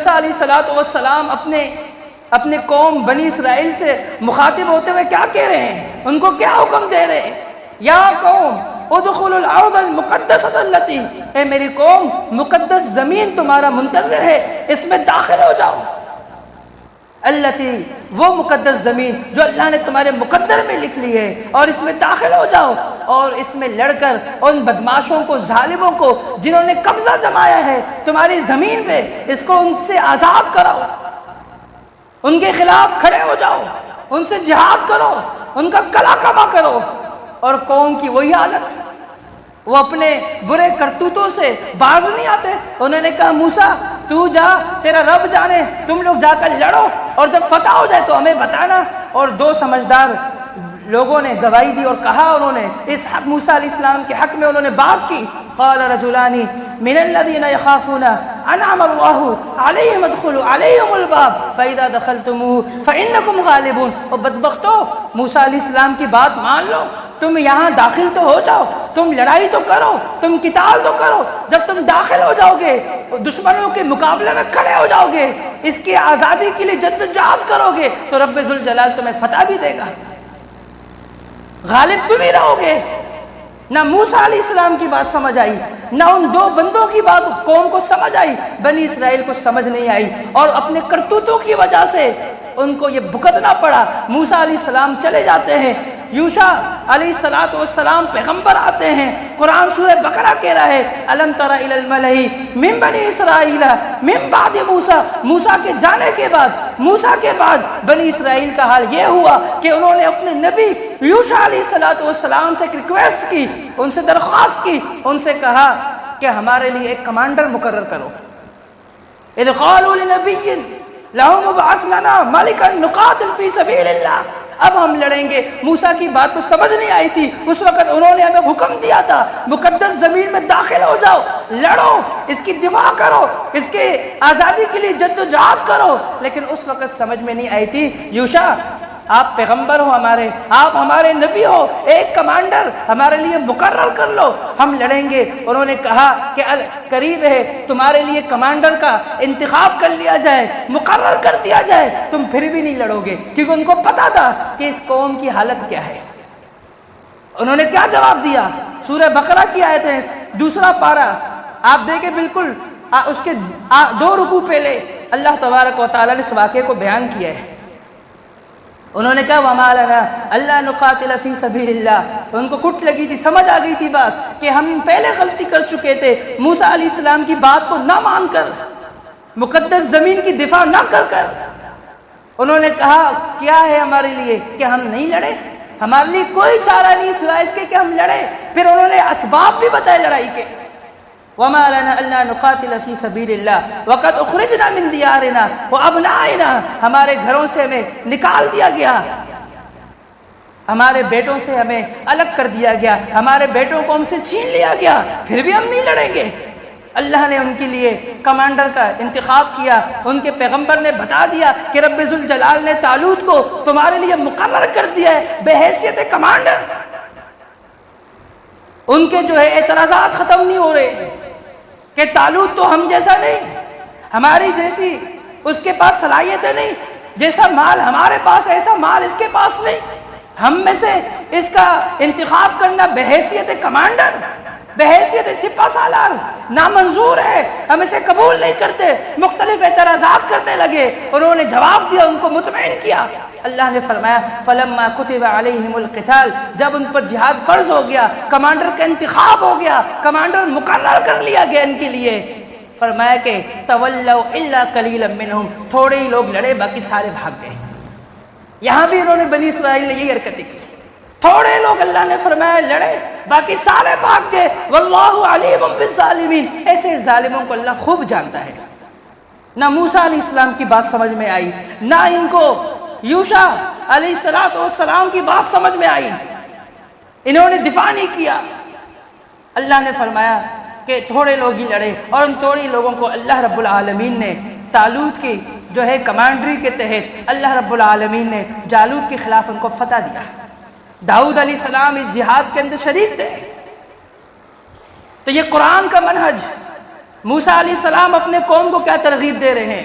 موسیٰ علیہ السلام اپنے قوم بنی اسرائیل سے مخاطب ہوتے ہوئے کیا کہہ رہے ہیں؟ ان کو کیا حکم دے رہے ہیں؟ یا قوم ادخلوا الارض المقدسۃ التي، اے میری قوم مقدس زمین تمہارا منتظر ہے، اس میں داخل ہو جاؤ۔ التي، وہ مقدس زمین جو اللہ نے تمہارے مقدر میں لکھ لی ہے، اور اس میں داخل ہو جاؤ، اور اس میں لڑ کر ان بدماشوں کو، ظالموں کو جنہوں نے قبضہ جمایا ہے تمہاری زمین پہ، اس کو ان سے آزاد کراؤ، ان کے خلاف کھڑے ہو جاؤ، ان سے جہاد کرو، ان کا کلا کما کرو۔ اور قوم کی وہی حالت، وہ اپنے برے کرتوتوں سے باز نہیں آتے۔ انہوں نے کہا موسیٰ تو جا، تیرا رب جانے، تم لوگ جا کر لڑو، اور جب فتح ہو جائے تو ہمیں بتانا۔ اور دو سمجھدار لوگوں نے گواہی دی اور کہا، انہوں نے اس حق موسیٰ علیہ السلام کے حق میں انہوں نے بات کی۔ قال رجلان من الذين يخافون انعم الله عليهم ادخلوا عليهم الباب فاذا دخلتموه فانكم غالبون۔ اور بدبختو، موسیٰ علیہ السلام کی بات مان لو، تم یہاں داخل تو ہو جاؤ، تم لڑائی تو کرو، تم قتال تو کرو، جب تم داخل ہو جاؤ گے، دشمنوں کے مقابلے میں کھڑے ہو جاؤ گے، اس کی آزادی کے لیے جدوجہد کرو گے، تو رب ذوالجلال تمہیں فتح بھی دے گا، غالب تم ہی رہو گے۔ نہ موسیٰ علیہ السلام کی بات سمجھ آئی، نہ ان دو بندوں کی بات قوم کو سمجھ آئی، بنی اسرائیل کو سمجھ نہیں آئی، اور اپنے کرتوتوں کی وجہ سے ان کو یہ بھگتنا پڑا۔ موسیٰ علیہ السلام چلے جاتے ہیں، یوشع علیہ السلام پیغمبر آتے ہیں۔ قرآن سورہ بقرہ کہہ رہا ہے الم تر الی الملأ من بنی اسرائیل من بعد موسیٰ، موسیٰ کے جانے کے بعد، موسیٰ کے بعد بنی اسرائیل کا حال یہ ہوا کہ انہوں نے اپنے نبی یوشع علیہ السلام سے ایک ریکویسٹ کی، ان سے درخواست کی، ان سے کہا کہ ہمارے لیے ایک کمانڈر مقرر کرو۔ اذ قالوا لنبی لهم ابعث لنا ملکا نقاتل فی سبیل اللہ، اب ہم لڑیں گے۔ موسیٰ کی بات تو سمجھ نہیں آئی تھی، اس وقت انہوں نے ہمیں حکم دیا تھا مقدس زمین میں داخل ہو جاؤ، لڑو، اس کی دفاع کرو، اس کے آزادی کے لیے جدوجہد کرو، لیکن اس وقت سمجھ میں نہیں آئی تھی یوشع آپ پیغمبر ہو ہمارے، آپ ہمارے نبی ہو، ایک کمانڈر ہمارے لیے مقرر کر لو، ہم لڑیں گے۔ انہوں نے کہا کہ قریب ہے تمہارے لیے کمانڈر کا انتخاب کر لیا جائے، مقرر کر دیا جائے، تم پھر بھی نہیں لڑو گے، کیونکہ ان کو پتا تھا کہ اس قوم کی حالت کیا ہے۔ انہوں نے کیا جواب دیا؟ سورہ بقرہ کی آیت ہے، دوسرا پارہ آپ دیکھیں، بالکل اس کے 2 رکوع پہلے اللہ تبارک و تعالیٰ نے اس واقعے کو بیان کیا ہے۔ انہوں نے کہا وَمَا لَنَا أَلَّا نُقَاتِلَ فِي سَبِيلِ اللَّهِ، ان کو کٹ لگی تھی، سمجھ آ گئی تھی بات کہ ہم پہلے غلطی کر چکے تھے، موسیٰ علیہ السلام کی بات کو نہ مان کر، مقدس زمین کی دفاع نہ کر انہوں نے کہا کیا ہے ہمارے لیے کہ ہم نہیں لڑے، ہمارے لیے کوئی چارہ نہیں سوائے اس کے کہ ہم لڑے۔ پھر انہوں نے اسباب بھی بتائے لڑائی کے، وَمَا لَنَا أَلَّا نُقَاتِلَ فِي سَبِيلِ اللَّهِ وَقَدْ أُخْرِجْنَا مِنْ دِيَارِنَا وَأَبْنَائِنَا، ہمارے گھروں سے ہمیں نکال دیا گیا، ہمارے بیٹوں سے ہمیں الگ کر دیا گیا، ہمارے بیٹوں کو ہم سے چھین لیا گیا، پھر بھی ہم نہیں لڑیں گے۔ اللہ نے ان کے لیے کمانڈر کا انتخاب کیا، ان کے پیغمبر نے بتا دیا کہ رب ذوالجلال نے طالوت کو تمہارے لیے مقرر کر دیا ہے بحیثیت کمانڈر۔ ان کے جو ہے اعتراضات ختم نہیں ہو رہے کہ طالوت تو ہم جیسا نہیں، ہماری جیسی اس کے پاس صلاحیتیں نہیں، جیسا مال ہمارے پاس ایسا مال اس کے پاس نہیں، ہم میں سے اس کا انتخاب کرنا بحیثیت کمانڈر، بحیثیت سپہ سالار نامنظور ہے، ہم اسے قبول نہیں کرتے۔ مختلف اعتراضات کرنے لگے، انہوں نے جواب دیا، ان کو مطمئن کیا۔ اللہ نے فرمایا فَلَمَّا كُتِبَ عَلَيْهِمُ الْقِتَالُ، جب ان پر جہاد فرض ہو گیا، کمانڈر کا انتخاب ہو گیا، کمانڈر مقرر کر لیا گیا ان کے لیے، فرمایا کہ تَوَلَّوْا إِلَّا قَلِيلًا مِّنْهُمْ، تھوڑے ہی لوگ لڑے، باقی سارے بھاگ گئے۔ یہاں بھی انہوں نے بنی اسرائیل نے یہی حرکتیں کی، تھوڑے لوگ اللہ نے فرمایا لڑے، باقی سارے بھاگ گئے۔ وَاللَّهُ عَلِيمٌ بِالظَّالِمِينَ، ایسے ظالموں کو اللہ خوب جانتا ہے۔ نہ موسیٰ علیہ السلام کی بات سمجھ میں آئی، نہ ان کو یوشع علیہ السلام کی بات سمجھ میں آئی، انہوں نے دفاع نہیں کیا۔ اللہ نے فرمایا کہ تھوڑے لوگ ہی لڑے، اور ان تھوڑے لوگوں کو اللہ رب العالمین نے طالوت کی جو ہے کمانڈری کے تحت اللہ رب العالمین نے جالوت کے خلاف ان کو فتح دیا۔ داؤد علیہ السلام اس جہاد کے اندر شریک تھے۔ تو یہ قرآن کا منہج، موسیٰ علیہ السلام اپنے قوم کو کیا ترغیب دے رہے ہیں؟